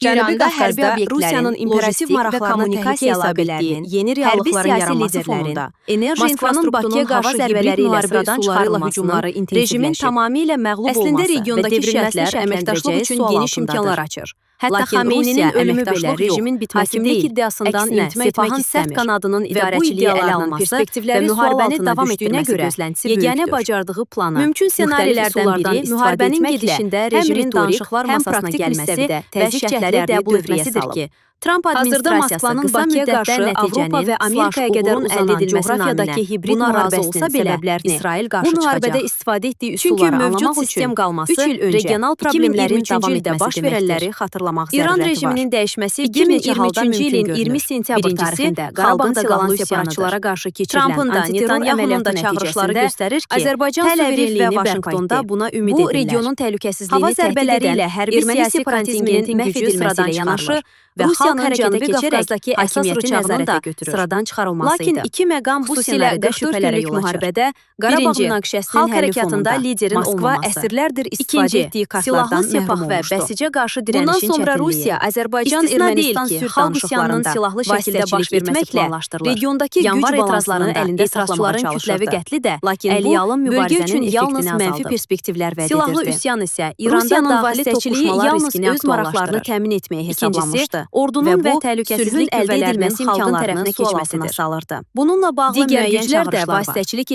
Cənubi Qafqazda Rusiyanın imperativ maraqlarını təhlükə hesab etdiyi yeni reallıqların yaranması fonunda Moskvanın Bakıya qarşı zərbələri ilə sıradan çıxarılmasını, rejimin tamamilə məğlub olması və devrilməsini əməkdaşlıq üçün geniş imkanlar açır. Hətta Xameyninin ölümü belə rejimin bitməsi deyil, iddiasından imtina etmək sərt qanadının idarəçiliyi ələ alması və müharibəni davam etdirməsi gözləntisi yeganə bacardığı planı, mümkün ssenarilərdən biri müharibənin gedişində rejimin danışıqlar masasına gəlməsi və şərtləri qəbul etməsidir ki, Tramp administrasiyası qısa müddətdə Avropa və Amerikaya qədər əldə edilməsi coğrafiyadakı hibrid müharibəsinin səbəblərini İsrail qarşı çıxacaq. Bu müharibədə istifadə etdiyi üsulları anlamaq üçün regional problemlərin davam etməsi baş verənləri xatırlamaq zərurəti var. İran rejiminin dəyişməsi 2023-cü ilin 20 sentyabr tarixində Qarabağda qalan separatçılara qarşı keçirilən antiterror əməliyyatı çağırışları göstərir ki, Azərbaycan suverenliyini və Vaşinqtonda buna ümid edirlər. Bu regionun təhlükəsizliyini təhdid edən erməni siyasi kontingentin gücü sıradan yanaşı və Rusiyanın hərəkətə keçərək əsas rıçağının da sıradan çıxarılması idi. Lakin iki məqam bu senaridə şübhələrə yol açır. Qarabağ münaqişəsinin hərəkatında liderin Moskva əsirlərdir istifadə etdiyi kartlardan məhrum olmuşdu. Və bəsicə qarşı dirənişin çətinliyi. Bundan sonra Rusiya, Azərbaycan, Ermənistan sülh danışıqlarında xalq şəkildə baş verməklə regiondakı güc etirazlarını əlində saxlamaların kütləvi qətli də, lakin bu bölgə üçün yalnız mənfi perspektivlər vəd edirdi. Silahlı üsyan isə İranın daxili toqquşmalar riskini öz maraqlarını təmin etməyə hesablanmışdı. Ordunun və təhlükəsizlik əldə edilməsi imkanlarının tərəfinə keçməsini salırdı. Bununla bağlı müəyyən çağırışlar var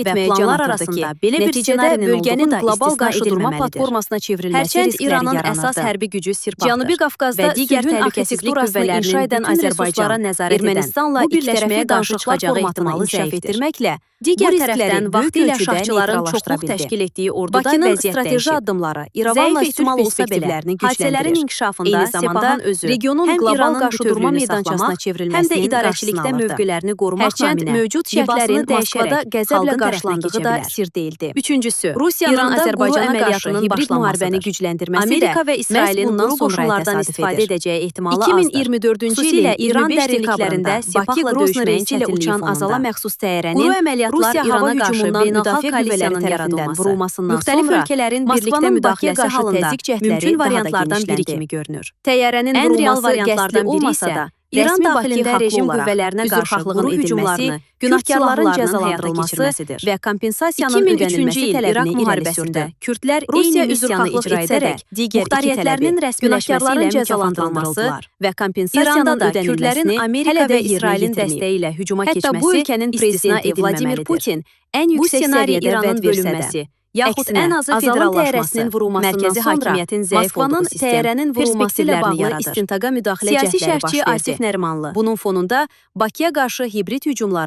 və planlar arasında belə bir ssenarinin bölgənin qlobal qarşıdurma platformasına çevrilməsi riskləri İranın əsas hərbi gücü Sirpaqdır. Cənubi Qafqazda sülhün təhlükəsizlik qüvvələrinin inşa edən Azərbaycanlara nəzarət edən Ermənistanla birləşməyə qarşı çıxacağı ehtimalı inkişaf etdirməklə digər tərəfdən vaxtilə şahçıların çoxluq təşkil etdiyi orduda Bakının strateji addımları İrəvanla ihtimal olsa belə hadisələrin inkişafında Sepahın özü regionun qlobal qarşıdurma meydançasına çevrilməsinin həm də idarəçilikdə mövqelərini qorumaq naminə mövcud şərtlərin Moskvada qəzəblə qarşılandığı da sir deyildi. Üçüncüsü, Rusiyanın Azərbaycana qarşı hibrid müharibəni gücləndirməsi Amerika və İsrailin bu qoşunlardan istifadə edəcəyi ehtimalı azdır. 2024-cü ilin İran dərinliklərində Bakı-Grozny ilə uçan azala məxsus təyyarənin Rusiya hava hücumundan müdafiə qüvvələrinin tərəfindən vurulmasından müxtəlif ölkələrin birlikdə müdaxiləsi halında mümkün variantlardan biri kimi görünür. Təyyarənin vurulması qəsdi olmasa da, İran daxilində rejim qüvvələrinə qarşı quru hücumlarını, günahkarların cəzalandırılması və kompensasiyanın ödənilməsi tələbini irəli sürdü. Kürdlər Rusiya üzrxahlıq icra edərək muxtariyyətlərinin rəsmiləşməsi ilə cəzalandırılması və kompensasiyanın ödənilməsini Amerika və İsrailin dəstəyi ilə hücuma keçməsi hətta bu ölkənin prezidenti Vladimir Putin ən yüksək səviyyədə vəd bölünməsi yaxud ən azı federallaşmasının vurulmasından sonra Moskvanın təyyarənin vurulması ilə bağlı istintaqa müdaxilə cəhdləri baş verdi. Siyasi şərhçi Asif Nərimanlı bunun fonunda Bakıya qarşı hibrid hücumları